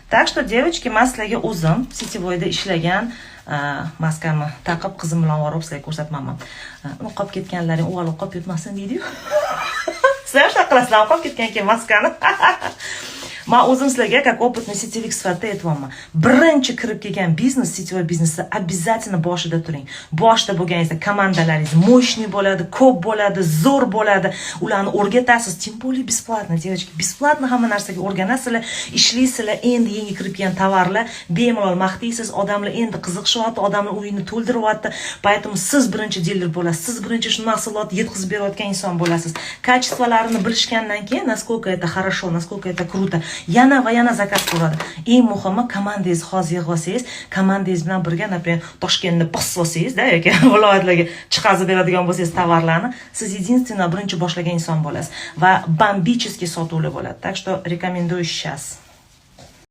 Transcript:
Так что, девочки, men sizlarga o'zim sitvoyda ishlagan maskani taqib qizim bilan borib sizlarga ko'rsatmayman. Qolib ketganlaring o'g'il qolib ketmasin deydi-yu. Sizlar shunaqa qilasizlar, qolib ketgan keyin maskani. Men o'zim sizlarga как опытный сетевик sifatida aytibman. Birinchi kirib kelgan biznes, sitvoy biznesda обязательно boshida turing. Boshida bo'lganingizda komandalaringiz мощный bo'ladi, ko'p bo'ladi, zo'r bo'ladi. Ularni o'rgatasiz, тем более бесплатно, девочки. Бесплатно hamma narsaga o'rganasizlar, ishlaysizlar, endi yangi kirib kelgan tovarlar bemalol maqtaysiz, odamlar endi qiziqishyapti, odamlar uyini to'ldiryapti. Поэтому siz birinchi dealer bo'lasiz, siz birinchi shu mahsulotni yetkazib berayotgan inson bo'lasiz. Качестволарni bilishgandan keyin, насколько это хорошо, насколько это круто, yana va yana zakaz bo'ladi. Eng muhimi, komandangiz hozir yig'ib olsangiz, komandangiz bilan birga, например, Toshkentni bosib olsangiz, da yoki viloyatlarga chiqazib beradigan bo'lsangiz tovarlarni, siz единственный birinchi boshlagan inson bo'lasiz va bombический sotuvlar bo'ladi. Так что рекомендую сейчас.